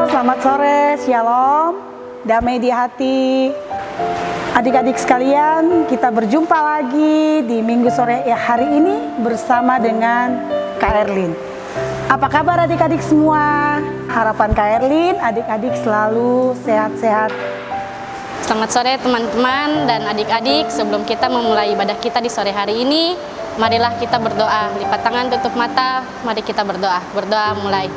selamat sore, shalom, damai di hati. Adik-adik sekalian, kita berjumpa lagi di minggu sore hari ini bersama dengan Kak Erlin. Apa kabar adik-adik semua? Harapan Kak Erlin, adik-adik selalu sehat-sehat. Selamat sore teman-teman dan adik-adik. Sebelum kita memulai ibadah kita di sore hari ini, marilah kita berdoa. Lipat tangan, tutup mata, mari kita berdoa. Berdoa mulai.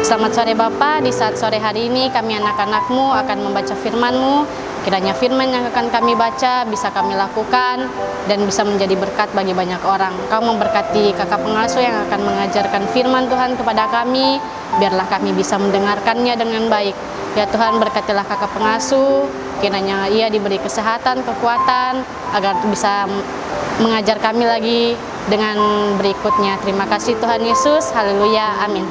Selamat sore Bapa, di saat sore hari ini kami anak-anak-Mu akan membaca firman-Mu. Kiranya firman yang akan kami baca bisa kami lakukan dan bisa menjadi berkat bagi banyak orang. Kau memberkati kakak pengasuh yang akan mengajarkan firman Tuhan kepada kami. Biarlah kami bisa mendengarkannya dengan baik. Ya Tuhan, berkatilah kakak pengasuh. Kiranya ia diberi kesehatan, kekuatan agar bisa mengajar kami lagi dengan berikutnya. Terima kasih Tuhan Yesus. Haleluya. Amin.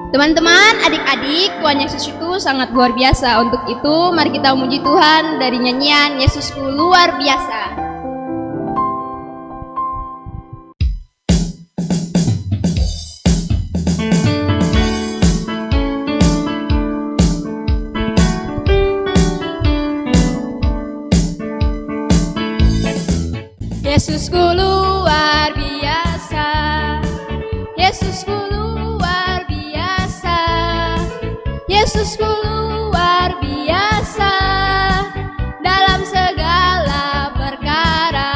Teman-teman, adik-adik, Tuhan Yesus itu sangat luar biasa. Untuk itu, mari kita memuji Tuhan dari nyanyian Yesusku luar biasa. Yesusku luar biasa, Yesusku luar biasa, Yesusku luar biasa dalam segala perkara.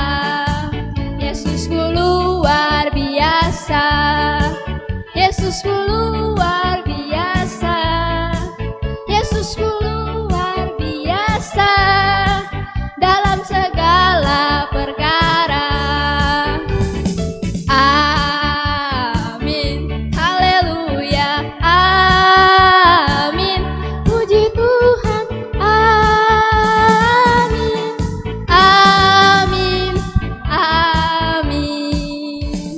Yesusku luar biasa, Yesusku luar biasa, Yesusku luar biasa dalam segala perkara. Amin, haleluya, amin, puji Tuhan, amin, amin, amin.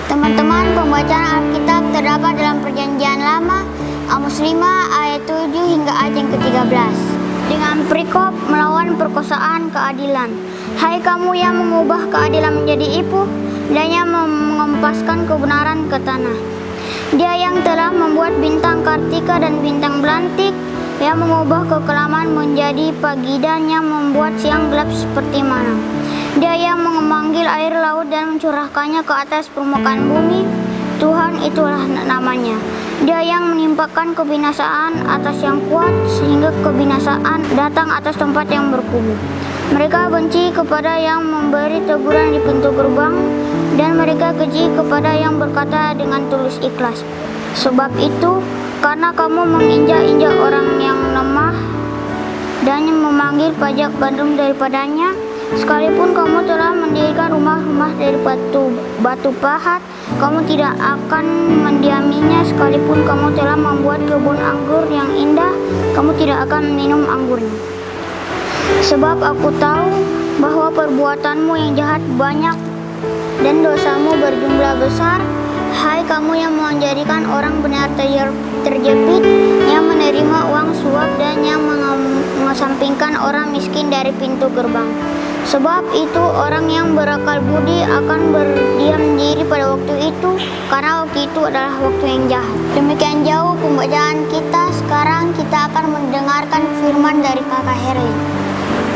Teman-teman, pembacaan Alkitab terdapat dalam Perjanjian Lama, Amos 5 ayat 7 hingga ayat yang ke-13. Dengan perikop melawan perkosaan keadilan. Hai kamu yang mengubah keadilan menjadi ipuh dan yang mengempaskan kebenaran ke tanah. Dia yang telah membuat bintang Kartika dan bintang belantik, yang mengubah kekelaman menjadi pagi dan yang membuat siang gelap seperti malam. Dia yang memanggil air laut dan mencurahkannya ke atas permukaan bumi. Tuhan itulah namanya. Dia yang menimpakan kebinasaan atas yang kuat sehingga kebinasaan datang atas tempat yang berkubu. Mereka benci kepada yang memberi teguran di pintu gerbang dan mereka keji kepada yang berkata dengan tulus ikhlas. Sebab itu, karena kamu menginjak-injak orang yang lemah dan yang memanggil pajak gandum daripadanya, sekalipun kamu telah mendirikan rumah-rumah dari batu pahat, kamu tidak akan mendiaminya. Sekalipun kamu telah membuat kebun anggur yang indah, kamu tidak akan minum anggurnya. Sebab aku tahu bahwa perbuatanmu yang jahat banyak dan dosamu berjumlah besar. Hai kamu yang menjadikan orang benar terjepit, yang menerima uang suap dan yang mengesampingkan orang miskin dari pintu gerbang. Sebab itu orang yang berakal budi akan berdiam diri pada waktu itu, karena waktu itu adalah waktu yang jahat. Demikian jauh pembacaan kita. Sekarang kita akan mendengarkan firman dari Kakak Herlin.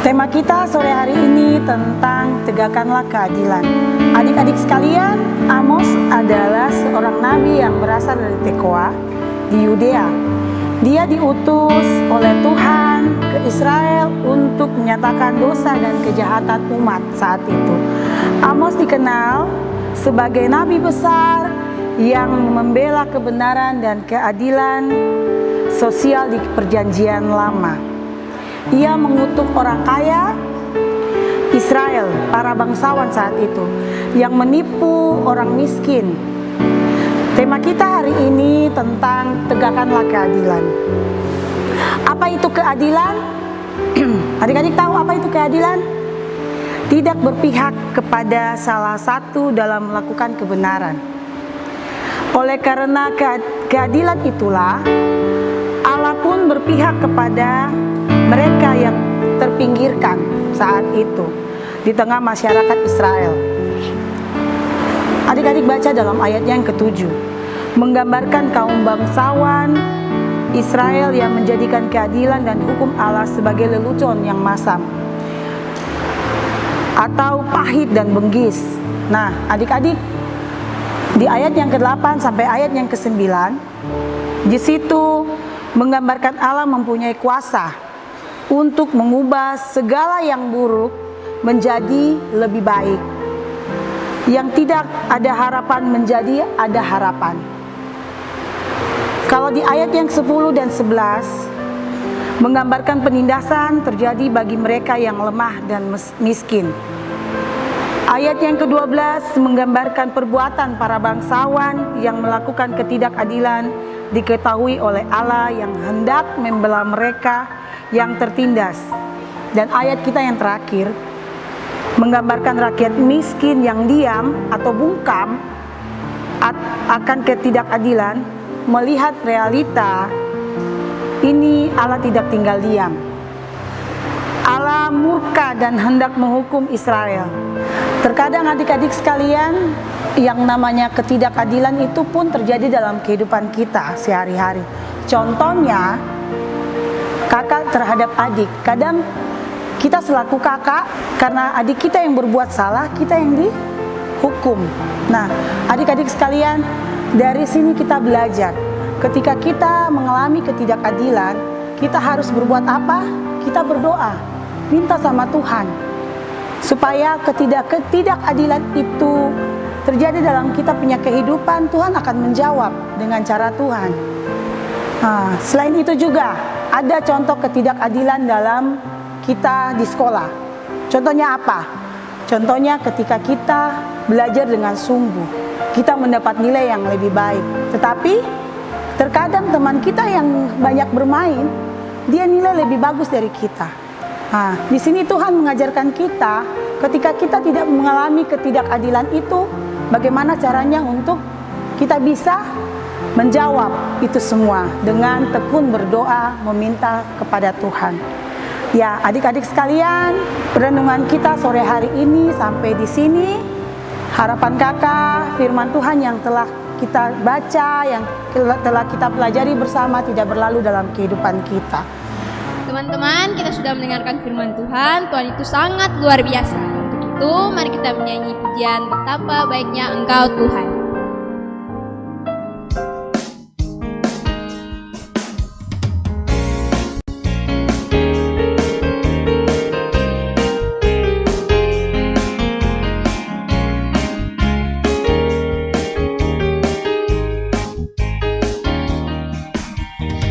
Tema kita sore hari ini tentang tegakkanlah keadilan. Adik-adik sekalian, Amos adalah seorang nabi yang berasal dari Tekoa di Yudea. Dia diutus oleh Tuhan ke Israel untuk menyatakan dosa dan kejahatan umat saat itu. Amos dikenal sebagai nabi besar yang membela kebenaran dan keadilan sosial di Perjanjian Lama. Ia mengutuk orang kaya Israel, para bangsawan saat itu, yang menipu orang miskin. Tema kita hari ini tentang tegakkanlah keadilan. Apa itu keadilan? Adik-adik tahu apa itu keadilan? Tidak berpihak kepada salah satu dalam melakukan kebenaran. Oleh karena keadilan itulah Allah pun berpihak kepada mereka yang terpinggirkan saat itu di tengah masyarakat Israel. Adik-adik baca dalam ayatnya yang ke-7. menggambarkan kaum bangsawan Israel yang menjadikan keadilan dan hukum Allah sebagai lelucon yang masam atau pahit dan benggis. Nah, adik-adik, di ayat yang ke-8 sampai ayat yang ke-9, di situ menggambarkan Allah mempunyai kuasa untuk mengubah segala yang buruk menjadi lebih baik. Yang tidak ada harapan menjadi ada harapan. Kalau di ayat yang 10 dan 11 menggambarkan penindasan terjadi bagi mereka yang lemah dan miskin. Ayat yang ke-12 menggambarkan perbuatan para bangsawan yang melakukan ketidakadilan diketahui oleh Allah yang hendak membela mereka yang tertindas. Dan ayat kita yang terakhir menggambarkan rakyat miskin yang diam atau bungkam akan ketidakadilan, melihat realita ini Allah tidak tinggal diam. Allah murka dan hendak menghukum Israel. Terkadang adik-adik sekalian, yang namanya ketidakadilan itu pun terjadi dalam kehidupan kita sehari-hari. Contohnya, kakak terhadap adik. Kadang kita selaku kakak, karena adik kita yang berbuat salah, kita yang dihukum. Nah, adik-adik sekalian, dari sini kita belajar. Ketika kita mengalami ketidakadilan, kita harus berbuat apa? Kita berdoa, minta sama Tuhan, supaya ketidakadilan itu terjadi dalam kita punya kehidupan. Tuhan akan menjawab dengan cara Tuhan. Nah, selain itu juga ada contoh ketidakadilan dalam kita di sekolah. Contohnya apa? Contohnya ketika kita belajar dengan sungguh, kita mendapat nilai yang lebih baik. Tetapi terkadang teman kita yang banyak bermain, dia nilai lebih bagus dari kita. Nah, di sini Tuhan mengajarkan kita, ketika kita tidak mengalami ketidakadilan itu, bagaimana caranya untuk kita bisa menjawab itu semua dengan tekun berdoa, meminta kepada Tuhan. Ya, adik-adik sekalian, renungan kita sore hari ini sampai di sini. Harapan kakak, firman Tuhan yang telah kita baca, yang telah kita pelajari bersama tidak berlalu dalam kehidupan kita. Teman-teman, kita sudah mendengarkan firman Tuhan. Tuhan itu sangat luar biasa. Untuk itu, mari kita menyanyi pujian betapa baiknya Engkau Tuhan.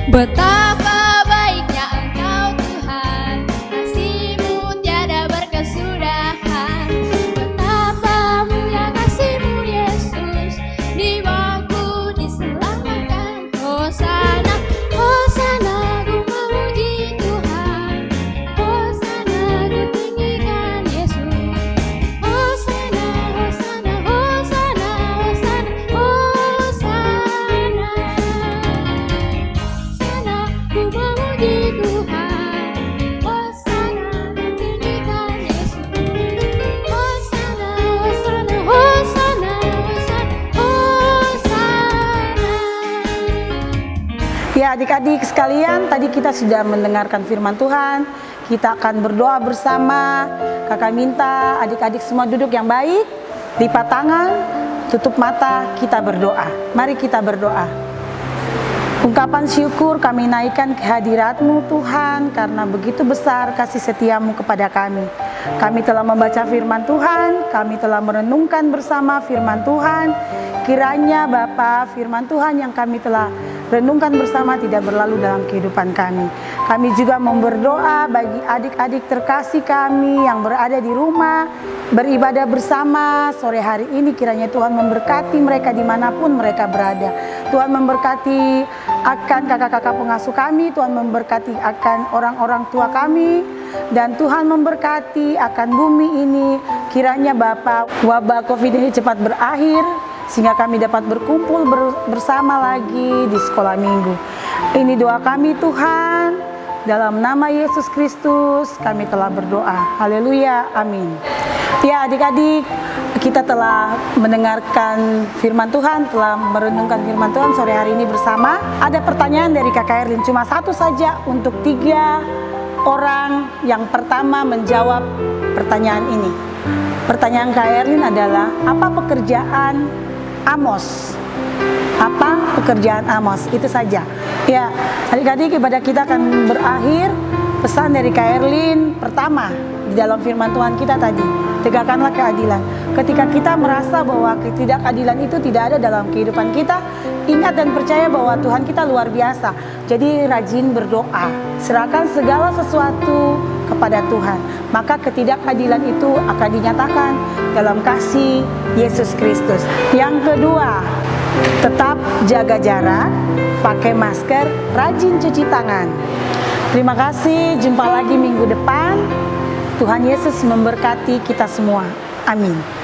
Betapa baiknya Engkau Tuhan, kasih-Mu tiada berkesudahan. Betapa mulia kasih-Mu Yesus, di bawah-Ku diselamatkan. Hosana, Hosana, ku memuji Tuhan. Hosana, ku tinggikan Yesus. Hosana, Hosana, Hosana, Hosana, Hosana. Ku memuji Tuhan, Hosana, tinggikan Yesus. Hosana, Hosana, Hosana, Hosana. Ya, adik-adik sekalian, tadi kita sudah mendengarkan firman Tuhan. Kita akan berdoa bersama. Kakak minta adik-adik semua duduk yang baik, lipat tangan, tutup mata, kita berdoa. Mari kita berdoa. Ungkapan syukur kami naikkan kehadirat-Mu Tuhan, karena begitu besar kasih setia-Mu kepada kami. Kami telah membaca firman Tuhan, kami telah merenungkan bersama firman Tuhan. Kiranya Bapa, firman Tuhan yang kami telah renungkan bersama tidak berlalu dalam kehidupan kami. Kami juga berdoa bagi adik-adik terkasih kami yang berada di rumah, beribadah bersama sore hari ini. Kiranya Tuhan memberkati mereka dimanapun mereka berada. Tuhan memberkati akan kakak-kakak pengasuh kami, Tuhan memberkati akan orang-orang tua kami, dan Tuhan memberkati akan bumi ini. Kiranya Bapa, wabah COVID ini cepat berakhir, sehingga kami dapat berkumpul bersama lagi di sekolah minggu. Ini doa kami Tuhan, dalam nama Yesus Kristus kami telah berdoa. Haleluya, amin. Ya adik-adik, kita telah mendengarkan firman Tuhan, telah merenungkan firman Tuhan sore hari ini bersama. Ada pertanyaan dari Kakak Erlin, cuma satu saja untuk 3 orang yang pertama menjawab pertanyaan ini. Pertanyaan Kak Erlin adalah, apa pekerjaan Amos? Apa pekerjaan Amos? Itu saja. Ya, adik-adik, ibadah kita akan berakhir. Pesan dari Kak Erlin pertama di dalam firman Tuhan kita tadi, tegakkanlah keadilan. Ketika kita merasa bahwa ketidakadilan itu tidak ada dalam kehidupan kita, ingat dan percaya bahwa Tuhan kita luar biasa. Jadi rajin berdoa, serahkan segala sesuatu kepada Tuhan. Maka ketidakadilan itu akan dinyatakan dalam kasih Yesus Kristus. Yang kedua, tetap jaga jarak, pakai masker, rajin cuci tangan. Terima kasih, jumpa lagi minggu depan. Tuhan Yesus memberkati kita semua. Amin.